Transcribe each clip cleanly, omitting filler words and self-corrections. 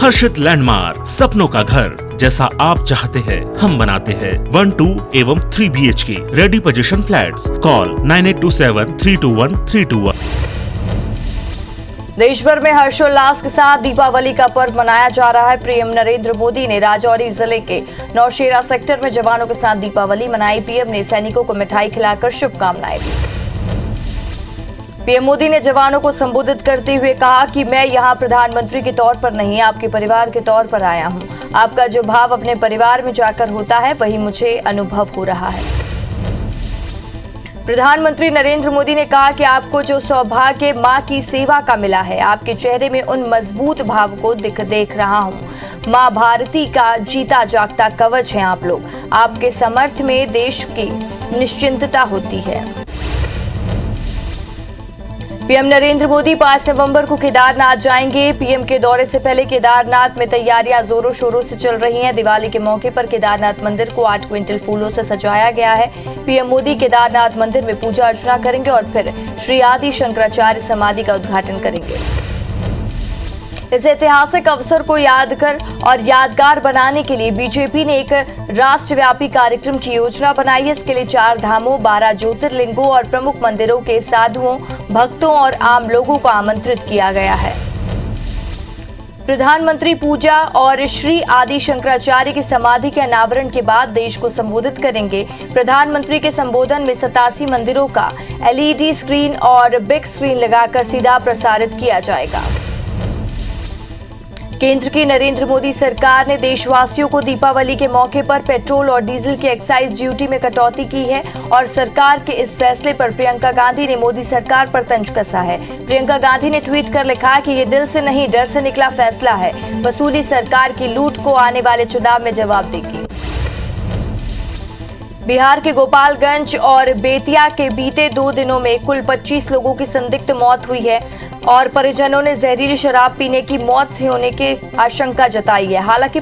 हर्षित landmark, सपनों का घर जैसा आप चाहते हैं हम बनाते हैं। 1, 2 एवं 3 BHK ready position flats. Call 9827321321। देश भर में हर्षोल्लास के साथ दीपावली का पर्व मनाया जा रहा है। पीएम नरेंद्र मोदी ने राजौरी जिले के नौशेरा सेक्टर में जवानों के साथ दीपावली मनाई। पीएम ने सैनिकों को मिठाई खिलाकर शुभकामनाएं दी। पीएम मोदी ने जवानों को संबोधित करते हुए कहा कि मैं यहां प्रधानमंत्री के तौर पर नहीं, आपके परिवार के तौर पर आया हूं। आपका जो भाव अपने परिवार में जाकर होता है वही मुझे अनुभव हो रहा है। प्रधानमंत्री नरेंद्र मोदी ने कहा कि आपको जो सौभाग्य मां की सेवा का मिला है, आपके चेहरे में उन मजबूत भाव को देख रहा हूं। मां भारती का जीता जागता कवच है आप लोग। आपके समर्थ में देश की निश्चिंतता होती है। पीएम नरेंद्र मोदी 5 नवंबर को केदारनाथ जाएंगे। पीएम के दौरे से पहले केदारनाथ में तैयारियां जोरों शोरों से चल रही हैं। दिवाली के मौके पर केदारनाथ मंदिर को 8 क्विंटल फूलों से सजाया गया है। पीएम मोदी केदारनाथ मंदिर में पूजा अर्चना करेंगे और फिर श्री आदि शंकराचार्य समाधि का उद्घाटन करेंगे। इस ऐतिहासिक अवसर को यादगार और यादगार बनाने के लिए बीजेपी ने एक राष्ट्रव्यापी कार्यक्रम की योजना बनाई है। इसके लिए 4 धामों, 12 ज्योतिर्लिंगों और प्रमुख मंदिरों के साधुओं, भक्तों और आम लोगों को आमंत्रित किया गया है। प्रधानमंत्री पूजा और श्री आदि शंकराचार्य की समाधि के अनावरण के बाद देश को संबोधित करेंगे। प्रधानमंत्री के संबोधन में 87 मंदिरों का LED स्क्रीन और बिग स्क्रीन लगाकर सीधा प्रसारित किया जाएगा। केंद्र की नरेंद्र मोदी सरकार ने देशवासियों को दीपावली के मौके पर पेट्रोल और डीजल की एक्साइज ड्यूटी में कटौती की है और सरकार के इस फैसले पर प्रियंका गांधी ने मोदी सरकार पर तंज कसा है। प्रियंका गांधी ने ट्वीट कर लिखा कि ये दिल से नहीं डर से निकला फैसला है। वसूली सरकार की लूट को आने वाले चुनाव में जवाब देगी। बिहार के गोपालगंज और बेतिया के बीते 2 दिनों में कुल 25 लोगों की संदिग्ध मौत हुई है और परिजनों ने जहरीली शराब पीने की मौत से होने की आशंका जताई है। हालांकि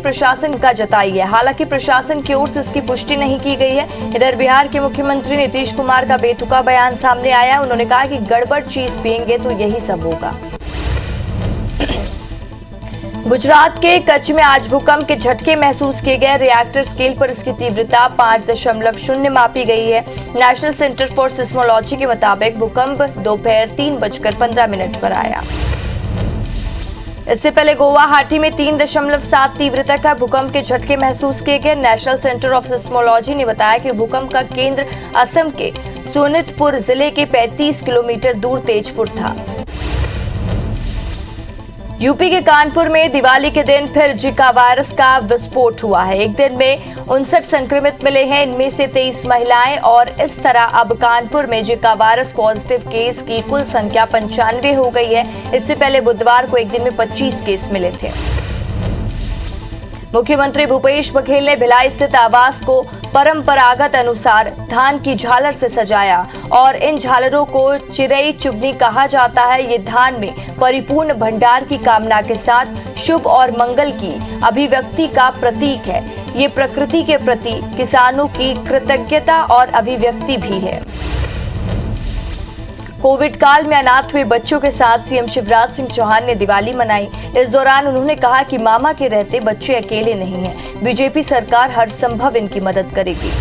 प्रशासन की ओर से इसकी पुष्टि नहीं की गई है। इधर बिहार के मुख्यमंत्री नीतीश कुमार का बेतुका बयान सामने आया। उन्होंने कहा कि गड़बड़ चीज पिएंगे तो यही सब होगा। गुजरात के कच्छ में आज भूकंप के झटके महसूस किए गए। रिएक्टर स्केल पर इसकी तीव्रता 5.0 मापी गई है। नेशनल सेंटर फॉर सिस्मोलॉजी के मुताबिक भूकंप दोपहर 3:15 पर आया। इससे पहले गुवाहाटी में 3.7 तीव्रता का भूकंप के झटके महसूस किए गए। नेशनल सेंटर ऑफ सिस्मोलॉजी ने बताया कि भूकंप का केंद्र असम के सोनितपुर जिले के 35 किलोमीटर दूर तेजपुर था। यूपी के कानपुर में दिवाली के दिन फिर जिका वायरस का विस्फोट हुआ है। एक दिन में 59 संक्रमित मिले हैं, इनमें से 23 महिलाएं और इस तरह अब कानपुर में जिका वायरस पॉजिटिव केस की कुल संख्या 95 हो गई है। इससे पहले बुधवार को एक दिन में 25 केस मिले थे। मुख्यमंत्री भूपेश बघेल ने भिलाई स्थित आवास को परंपरागत अनुसार धान की झालर से सजाया और इन झालरों को चिरई चुगनी कहा जाता है। ये धान में परिपूर्ण भंडार की कामना के साथ शुभ और मंगल की अभिव्यक्ति का प्रतीक है। ये प्रकृति के प्रति किसानों की कृतज्ञता और अभिव्यक्ति भी है। कोविड काल में अनाथ हुए बच्चों के साथ सीएम शिवराज सिंह चौहान ने दिवाली मनाई। इस दौरान उन्होंने कहा कि मामा के रहते बच्चे अकेले नहीं हैं। बीजेपी सरकार हर संभव इनकी मदद करेगी।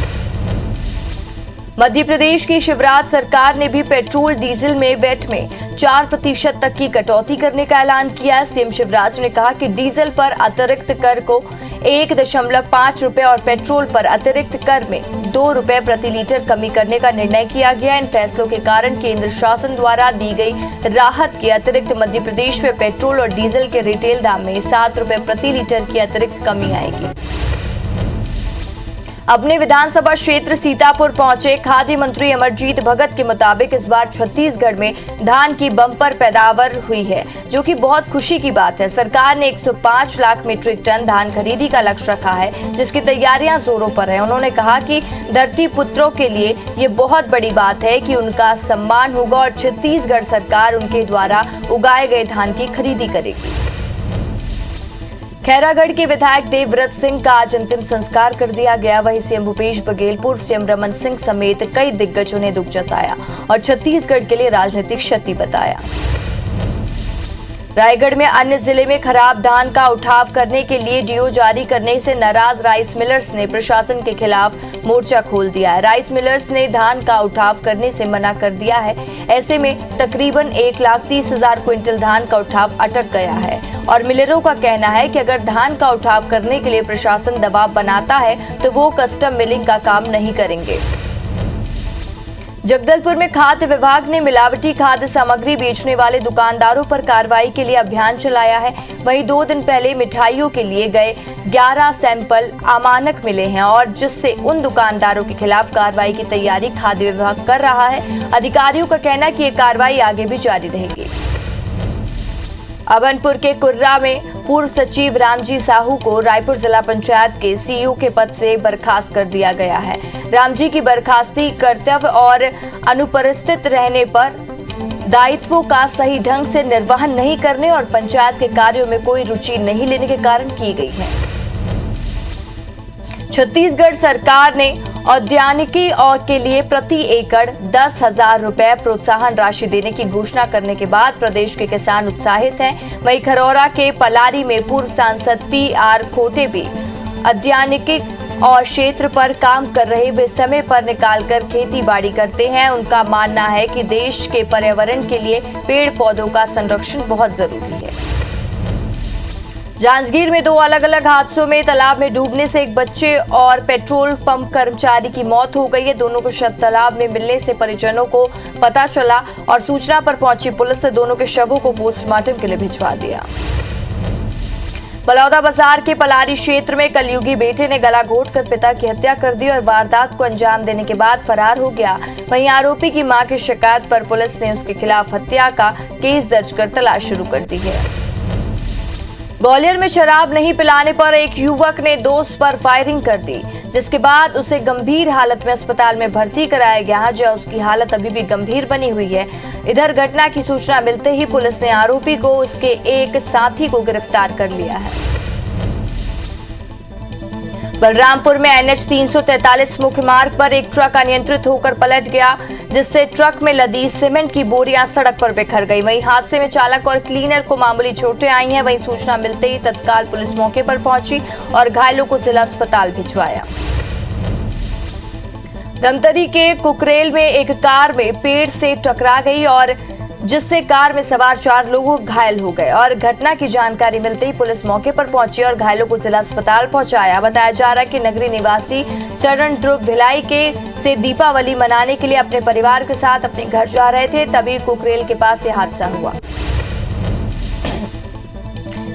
मध्य प्रदेश की शिवराज सरकार ने भी पेट्रोल डीजल में वैट में 4% तक की कटौती करने का ऐलान किया है। सीएम शिवराज ने कहा कि डीजल पर अतिरिक्त कर को 1.5 रुपए और पेट्रोल पर अतिरिक्त कर में 2 रुपए प्रति लीटर कमी करने का निर्णय किया गया। इन फैसलों के कारण केंद्र शासन द्वारा दी गई राहत के अतिरिक्त मध्य प्रदेश में पेट्रोल और डीजल के रिटेल दाम में 7 रुपए प्रति लीटर की अतिरिक्त कमी आएगी। अपने विधानसभा क्षेत्र सीतापुर पहुंचे खाद्य मंत्री अमरजीत भगत के मुताबिक इस बार छत्तीसगढ़ में धान की बम्पर पैदावार हुई है, जो कि बहुत खुशी की बात है। सरकार ने 105 लाख मीट्रिक टन धान खरीदी का लक्ष्य रखा है, जिसकी तैयारियां जोरों पर है। उन्होंने कहा कि धरती पुत्रों के लिए ये बहुत बड़ी बात है कि उनका सम्मान होगा और छत्तीसगढ़ सरकार उनके द्वारा उगाए गए धान की खरीदी करेगी। खैरागढ़ के विधायक देवव्रत सिंह का आज अंतिम संस्कार कर दिया गया। वहीं सीएम भूपेश बघेल, पूर्व सीएम रमन सिंह समेत कई दिग्गजों ने दुख जताया और छत्तीसगढ़ के लिए राजनीतिक क्षति बताया। रायगढ़ में अन्य जिले में खराब धान का उठाव करने के लिए डीओ जारी करने से नाराज राइस मिलर्स ने प्रशासन के खिलाफ मोर्चा खोल दिया है। राइस मिलर्स ने धान का उठाव करने से मना कर दिया है। ऐसे में तकरीबन 1,30,000 क्विंटल धान का उठाव अटक गया है और मिलरों का कहना है कि अगर धान का उठाव करने के लिए प्रशासन दबाव बनाता है तो वो कस्टम मिलिंग का काम नहीं करेंगे। जगदलपुर में खाद्य विभाग ने मिलावटी खाद्य सामग्री बेचने वाले दुकानदारों पर कार्रवाई के लिए अभियान चलाया है। वहीं 2 दिन पहले मिठाइयों के लिए गए 11 सैंपल अमानक मिले हैं और जिससे उन दुकानदारों के खिलाफ कार्रवाई की तैयारी खाद्य विभाग कर रहा है। अधिकारियों का कहना है कि ये कार्रवाई आगे भी जारी रहेगी। अभनपुर के कुर्रा में पूर्व सचिव रामजी साहू को रायपुर जिला पंचायत के सीईओ के पद से बर्खास्त कर दिया गया है। रामजी की बर्खास्ती कर्तव्य और अनुपस्थित रहने पर दायित्वों का सही ढंग से निर्वहन नहीं करने और पंचायत के कार्यों में कोई रुचि नहीं लेने के कारण की गई है। छत्तीसगढ़ सरकार ने औद्यानिकी और के लिए प्रति एकड़ 10,000 रुपए प्रोत्साहन राशि देने की घोषणा करने के बाद प्रदेश के किसान उत्साहित हैं। वहीं खरौरा के पलारी में पूर्व सांसद PR खोटे भी औद्यानिकी और क्षेत्र पर काम कर रहे वे समय पर निकालकर खेती बाड़ी करते हैं। उनका मानना है कि देश के पर्यावरण के लिए पेड़ पौधों का संरक्षण बहुत जरूरी है। जांजगीर में 2 अलग अलग हादसों में तालाब में डूबने से एक बच्चे और पेट्रोल पंप कर्मचारी की मौत हो गई है। दोनों को शव तालाब में मिलने से परिजनों को पता चला और सूचना पर पहुंची पुलिस ने दोनों के शवों को पोस्टमार्टम के लिए भिजवा दिया। बलौदा बाजार के पलारी क्षेत्र में कलयुगी बेटे ने गला घोंटकर पिता की हत्या कर दी और वारदात को अंजाम देने के बाद फरार हो गया। वहीं आरोपी की मां की शिकायत पर पुलिस ने उसके खिलाफ हत्या का केस दर्ज कर तलाश शुरू कर दी है। ग्वालियर में शराब नहीं पिलाने पर एक युवक ने दोस्त पर फायरिंग कर दी, जिसके बाद उसे गंभीर हालत में अस्पताल में भर्ती कराया गया, जहां उसकी हालत अभी भी गंभीर बनी हुई है। इधर घटना की सूचना मिलते ही पुलिस ने आरोपी को उसके एक साथी को गिरफ्तार कर लिया है। बलरामपुर में NH 343 मुख्य मार्ग पर एक ट्रक अनियंत्रित होकर पलट गया, जिससे ट्रक में लदी सीमेंट की बोरियां सड़क पर बिखर गई। वहीं हादसे में चालक और क्लीनर को मामूली चोटें आई हैं। वहीं सूचना मिलते ही तत्काल पुलिस मौके पर पहुंची और घायलों को जिला अस्पताल भिजवाया। धमतरी के कुकरेल में एक कार में पेड़ से टकरा गई और जिससे कार में सवार 4 लोग घायल हो गए और घटना की जानकारी मिलते ही पुलिस मौके पर पहुंची और घायलों को जिला अस्पताल पहुंचाया। बताया जा रहा है कि नगरी निवासी शरण ध्रुव भिलाई से दीपावली मनाने के लिए अपने परिवार के साथ अपने घर जा रहे थे, तभी कुकरेल के पास यह हादसा हुआ।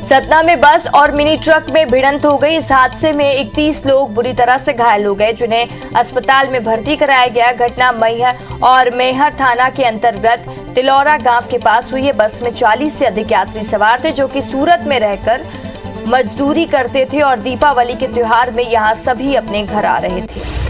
सतना में बस और मिनी ट्रक में भिड़ंत हो गई। इस हादसे में 31 लोग बुरी तरह से घायल हो गए, जिन्हें अस्पताल में भर्ती कराया गया। घटना मैहर थाना के अंतर्गत तिलौरा गांव के पास हुई है। बस में 40 से अधिक यात्री सवार थे, जो कि सूरत में रहकर मजदूरी करते थे और दीपावली के त्योहार में यहां सभी अपने घर आ रहे थे।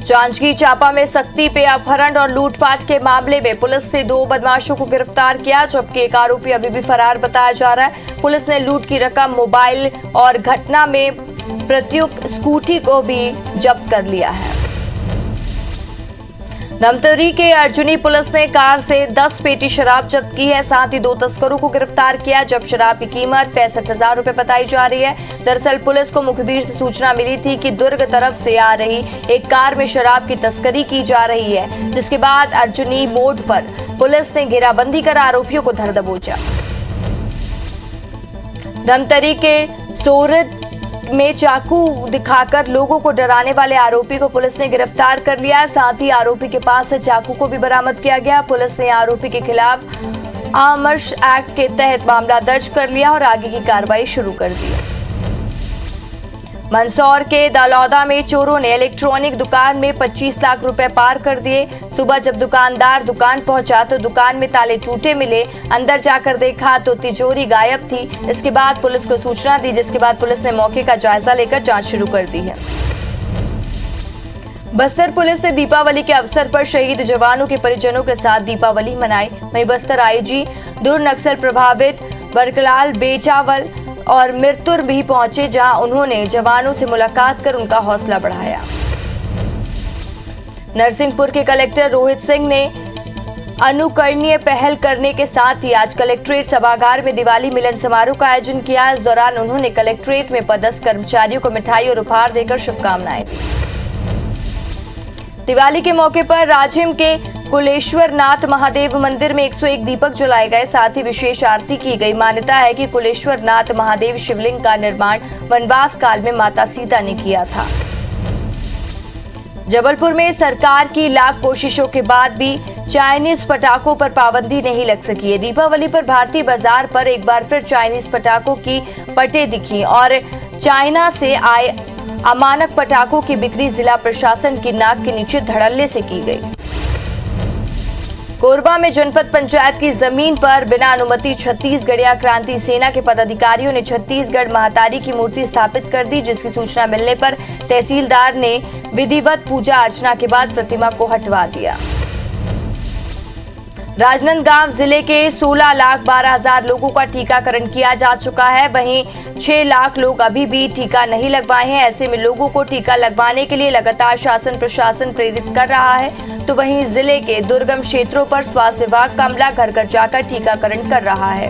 जांजगीर चांपा में सख्ती पे अपहरण और लूटपाट के मामले में पुलिस ने 2 बदमाशों को गिरफ्तार किया, जबकि एक आरोपी अभी भी फरार बताया जा रहा है। पुलिस ने लूट की रकम, मोबाइल और घटना में प्रयुक्त स्कूटी को भी जब्त कर लिया है। धमतरी के अर्जुनी पुलिस ने कार से 10 पेटी शराब जब्त की है, साथ ही 2 तस्करों को गिरफ्तार किया, जब शराब की कीमत 65,000 रुपए बताई जा रही है। दरअसल पुलिस को मुखबिर से सूचना मिली थी कि दुर्ग तरफ से आ रही एक कार में शराब की तस्करी की जा रही है, जिसके बाद अर्जुनी मोड़ पर पुलिस ने घेराबंदी कर आरोपियों को धर दबोचा। धमतरी के सोरद में चाकू दिखाकर लोगों को डराने वाले आरोपी को पुलिस ने गिरफ्तार कर लिया। साथ ही आरोपी के पास से चाकू को भी बरामद किया गया। पुलिस ने आरोपी के खिलाफ आमर्श एक्ट के तहत मामला दर्ज कर लिया और आगे की कार्रवाई शुरू कर दी। मंदसौर के दलौदा में चोरों ने इलेक्ट्रॉनिक दुकान में 25 लाख रुपए पार कर दिए। सुबह जब दुकानदार दुकान पहुंचा तो दुकान में ताले टूटे मिले। अंदर जाकर देखा तो तिजोरी गायब थी। इसके बाद पुलिस को सूचना दी, जिसके बाद पुलिस ने मौके का जायजा लेकर जांच शुरू कर दी है। बस्तर पुलिस ने दीपावली के अवसर पर शहीद जवानों के परिजनों के साथ दीपावली मनाई। वहीं बस्तर आईजी दूर नक्सल प्रभावित बरकलाल बेचावल और मिरतुर भी पहुंचे, जहां उन्होंने जवानों से मुलाकात कर उनका हौसला बढ़ाया। नरसिंहपुर के कलेक्टर रोहित सिंह ने अनुकरणीय पहल करने के साथ ही आज कलेक्ट्रेट सभागार में दिवाली मिलन समारोह का आयोजन किया। इस दौरान उन्होंने कलेक्ट्रेट में पदस्थ कर्मचारियों को मिठाई और उपहार देकर शुभकामनाएं दी। दिवाली के मौके पर राजिम के कुलेश्वर नाथ महादेव मंदिर में 101 दीपक जलाए गए, साथ ही विशेष आरती की गई। मान्यता है कि कुलेश्वर नाथ महादेव शिवलिंग का निर्माण वनवास काल में माता सीता ने किया था। जबलपुर में सरकार की लाख कोशिशों के बाद भी चाइनीज पटाखों पर पाबंदी नहीं लग सकी है। दीपावली पर भारतीय बाजार पर एक बार फिर चाइनीज पटाखों की पटें दिखी और चाइना से आए अमानक पटाखों की बिक्री जिला प्रशासन की नाक के नीचे धड़ल्ले से की गई। कोरबा में जनपद पंचायत की जमीन पर बिना अनुमति छत्तीसगढ़िया क्रांति सेना के पदाधिकारियों ने छत्तीसगढ़ महातारी की मूर्ति स्थापित कर दी, जिसकी सूचना मिलने पर तहसीलदार ने विधिवत पूजा अर्चना के बाद प्रतिमा को हटवा दिया। राजनांदगांव जिले के 16,12,000 लोगों का टीकाकरण किया जा चुका है। वहीं 6 लाख लोग अभी भी टीका नहीं लगवाए हैं। ऐसे में लोगों को टीका लगवाने के लिए लगातार शासन प्रशासन प्रेरित कर रहा है। तो वहीं जिले के दुर्गम क्षेत्रों पर स्वास्थ्य विभाग का अमला घर घर जाकर टीकाकरण कर रहा है।